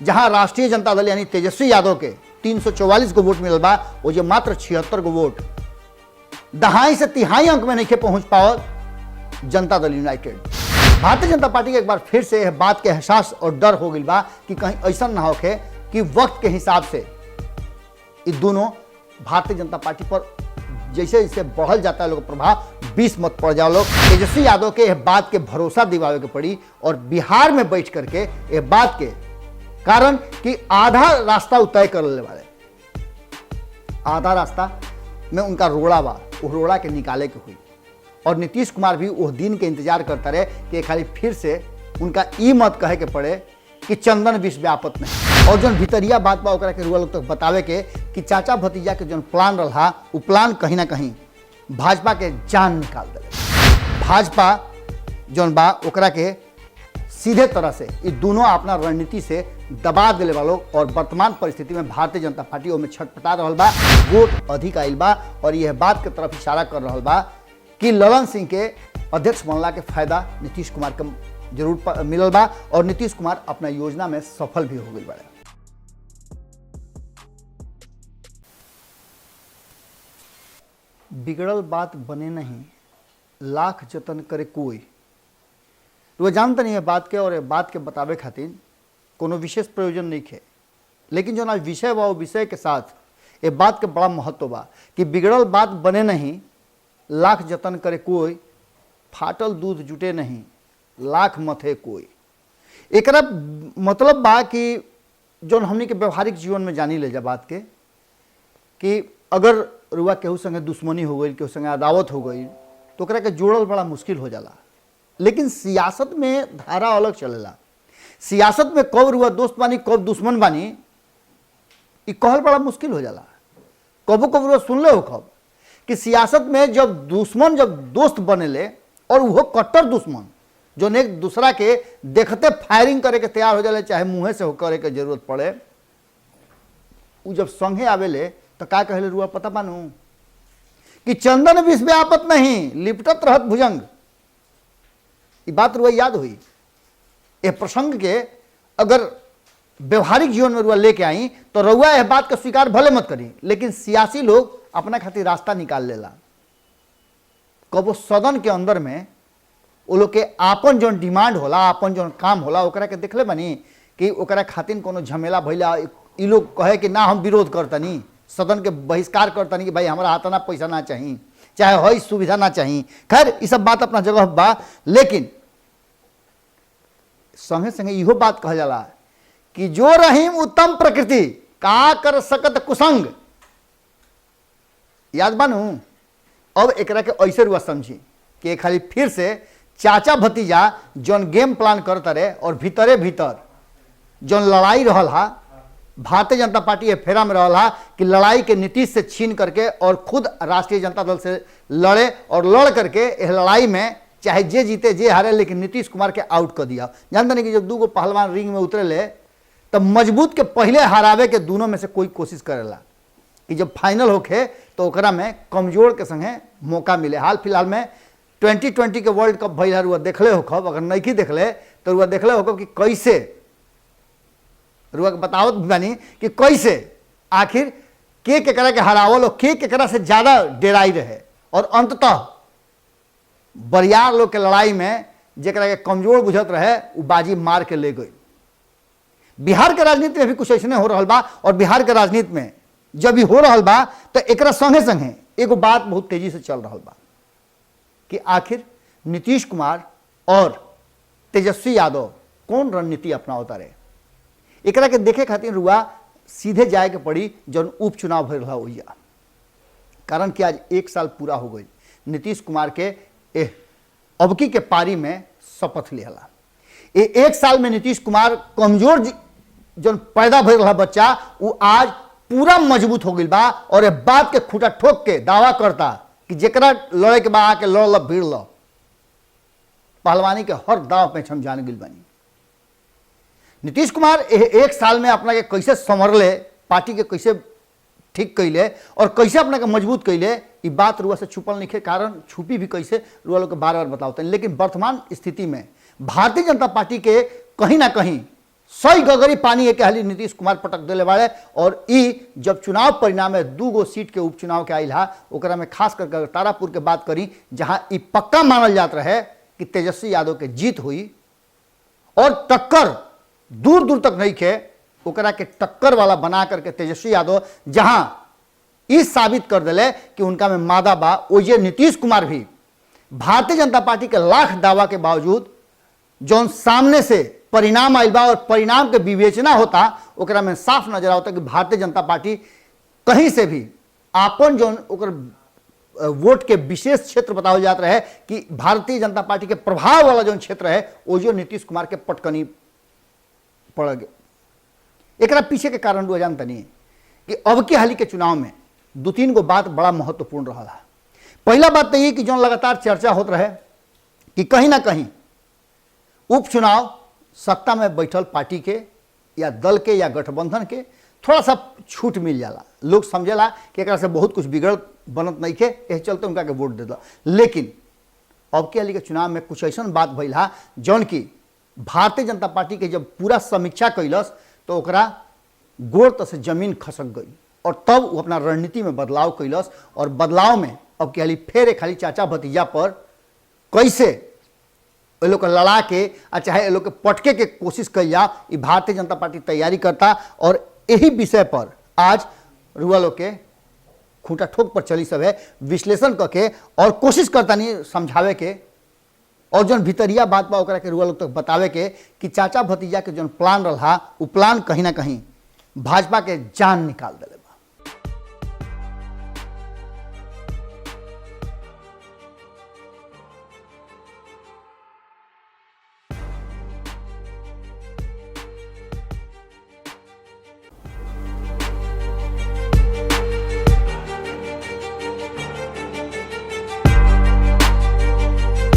जहां राष्ट्रीय जनता दल यानी तेजस्वी यादव के 344 को वोट मिलल बा, वो जो मात्र 76 को वोट दहाई से तिहाई अंक में नहीं पहुंच पावल जनता दल यूनाइटेड। भारतीय जनता पार्टी के एक बार फिर से यह बात के एहसास और डर हो गई बा कि कहीं ऐसा ना होके कि वक्त के हिसाब से ये दोनों भारतीय जनता पार्टी पर जैसे जैसे बढ़ल जाता है लोग प्रभाव 20 मत पड़ जाओ लोग। तेजस्वी यादव के यह बात के भरोसा दिवावे के पड़ी और बिहार में बैठ करके यह बात के कारण कि आधा रास्ता तय कर ले वाले, आधा रास्ता में उनका रोड़ा बा, वो रोड़ा के निकाले के हुई। और नीतीश कुमार भी उस दिन के इंतजार करता रहे कि खाली फिर से उनका ई मत कहे के पड़े कि चंदन विष व्यापत नहीं। और जो भितरिया बात बा ओकरा के रुआ लोग तक बतावे के कि चाचा भतीजा के जो प्लान रहा वो प्लान कहीं ना कहीं भाजपा के जान निकाल दे। भाजपा जौन बा ओकरा के सीधे तरह से ये दोनों अपना रणनीति से दबा दिले वालों और वर्तमान परिस्थिति में भारतीय जनता पार्टी में छटपटा रहा बा, वोट अधिक आयल बा और यह बात के तरफ इशारा कर रहा बा कि ललन सिंह के अध्यक्ष बनला के फायदा नीतीश कुमार के जरूर मिलल बा और नीतीश कुमार अपना योजना में सफल भी हो गई बा। बिगड़ल बात बने नहीं, लाख जतन करे कोई। तो जानते नहीं है बात के और ये बात के बतावे खातिर कोनो विशेष प्रयोजन नहीं है, लेकिन जो ना विषय बा वो विषय के साथ ये बात के बड़ा महत्व बा कि बिगड़ल बात बने नहीं, लाख जतन करे कोई, फाटल दूध जुटे नहीं, लाख मथे कोई। एकरा मतलब बा कि जो हमनी के व्यवहारिक जीवन में जानी ले जा बात के कि अगर रुआ केहू संगे दुश्मनी हो गई, केहू संगे अदावत हो गई तो ओकरा के जोड़ल बड़ा मुश्किल हो जाला। लेकिन सियासत में धारा अलग चलेला। सियासत में कब रुआ दोस्त बानी कब दुश्मन बानी ये कहल बड़ा मुश्किल हो जाला। कबो कब रुआ सुन ले हो कब कि सियासत में जब दुश्मन जब दोस्त बनेले और वो कट्टर दुश्मन जो एक दूसरा के देखते फायरिंग करे के तैयार हो जाले, चाहे मुँहे से हो करे के जरूरत पड़े, वो जब संगे आवेले तो का कहले रुआ पता बानू कि चंदन विष व्यापत नहीं, लिपटत रहत भुजंग। ये बात रुआ याद हुई। यह प्रसंग के अगर व्यवहारिक जीवन में रुआ लेके आई तो रुआ यह बात का स्वीकार भले मत करी, लेकिन सियासी लोग अपना खातिर रास्ता निकाल लेला। कबो सदन के अंदर में वो लोग के आपन जो डिमांड होला, आपन जो काम होला ओकरा के देखले बनी कि ओकरा खातिर कोनो झमेला भइला, ई लोग कहे कि ना हम विरोध करतनी, सदन के बहिष्कार करतनी कि भाई हमारा हाथना पैसा ना चाहिए, चाहे हई सुविधा ना चाहिए। खैर ये सब बात अपना जगह बा, लेकिन संगे संगे इहो बात कहा जाला कि जो रहीम उत्तम प्रकृति का कर सकत कुसंग। याद बानू। अब एकरा के ऐसे रुआ समझी कि खाली फिर से चाचा भतीजा जौन गेम प्लान करता रहे और भीतरे भीतर जौन लड़ाई रहल हा, भारतीय जनता पार्टी फेरा में रहा कि लड़ाई के नीतीश से छीन करके और खुद राष्ट्रीय जनता दल से लड़े और लड़ करके इस लड़ाई में चाहे जे जीते जे हारे, लेकिन नीतीश कुमार के आउट कर दिया। जानते नहीं कि जब दो पहलवान रिंग में उतरे ले तब मजबूत के पहले हरावे के दोनों में से कोई कोशिश करेला कि जब फाइनल होके तो ओकरा में कमजोर के संगे मौका मिले। हाल फिलहाल में 2020 के वर्ल्ड कप भइल रुआ देखले हो खब, अगर नहीं देखले तो रुआ देखले हो कि कैसे रुआ के बतावत बानी कि कैसे आखिर के केकरा के हरावल और के केकरा से ज्यादा डेराई रहे और अंततः बरियार लोग के लड़ाई में जेकरा के कमजोर बुझत रहे वो बाजी मार के ले गई। बिहार के राजनीति में भी कुछ ऐसे हो रहा बा और बिहार के राजनीति में जब भी हो रहा बा तो एकरा संगे संगे एगो बात बहुत तेजी से चल रहा बा कि आखिर नीतीश कुमार और तेजस्वी यादव कौन रणनीति अपनावता रहे। एकरा के देखे खातिर रुआ सीधे जाए के पड़ी जौन उपचुनाव भर रहा हुआ। कारण कि आज 1 साल पूरा हो गई नीतीश कुमार के अबकी के पारी में शपथ लिहला। 1 साल में नीतीश कुमार कमजोर जो पैदा भर रहा बच्चा वो आज पूरा मजबूत हो गई बा और ये बात के खूटा ठोक के दावा करता कि जेकरा लड़े के बा आके लड़ लो, भीड़ लो। पहलवानी के हर दाव पे हम जान गई बानी। नीतीश कुमार 1 साल में अपना के कैसे संभरले, पार्टी के कैसे ठीक कैले और कैसे अपना के मजबूत कैले, ये बात रुआ से छुपल नहीं है। कारण छुपी भी कैसे रुआ लोग के बार बार बताते हैं। लेकिन वर्तमान स्थिति में भारतीय जनता पार्टी के कहीं ना कहीं सही गगरी पानी एक हाली नीतीश कुमार पटक दिले बाड़े। और ई जब चुनाव परिणाम में 2 गो सीट के उपचुनाव के आयल हा, ओकरा में खास करके तारापुर के बात करी, जहां ई पक्का मानल जात रहे कि तेजस्वी यादव के जीत हुई और टक्कर दूर दूर तक नहीं खे, ओकरा के टक्कर वाला बना करके तेजस्वी यादव जहां ई साबित कर दिले कि उनका में मादा बा, ओजे नीतीश कुमार भी भारतीय जनता पार्टी के लाख दावा के बावजूद जौन सामने से परिणाम आयल बा और परिणाम के विवेचना होता, ओकरा में साफ नजर आता कि भारतीय जनता पार्टी कहीं से भी आपन जौन ओकर वोट के विशेष क्षेत्र बताओ जात रहे कि भारतीय जनता पार्टी के प्रभाव वाला जौन क्षेत्र है, ओजो नीतीश कुमार के पटकनी पड़ गए। एकरा पीछे के कारण रुआ जानता नहीं कि अब के हाल के चुनाव में 2-3 गो बात बड़ा महत्वपूर्ण रहा है। पहला बात तो ये कि जो लगातार चर्चा होत रहे कि कहीं ना कहीं उपचुनाव सत्ता में बैठल पार्टी के या दल के या गठबंधन के थोड़ा सा छूट मिल जाला, लोग समझेला कि एकरा से बहुत कुछ बिगड़ बनत नहीं के, यही चलते उनका के वोट दे दो। लेकिन अब के हाल के चुनाव में कुछ ऐसा बात भइल हा जौन की भारतीय जनता पार्टी के जब पूरा समीक्षा कैलस तो ओकरा गोड़ तक से जमीन खसक गई और तब वो अपना रणनीति में बदलाव कैलस। और बदलाव में अब के हाली फिर एक खाली चाचा भतीजा पर कैसे ये लोग लड़ा के चाहे ये लोग के पटके के कोशिश कल जा, ये भारतीय जनता पार्टी तैयारी करता। और यही विषय पर आज रुआ लोग के खूंटा ठोक पर चली सब है विश्लेषण करके और कोशिश करता नहीं समझावे के और जो भीतरिया बात बा ओकरा के रुआ लोग तक बतावे के कि चाचा भतीजा के जो प्लान रहा वो प्लान कहीं ना कहीं भाजपा के जान निकाल दिले।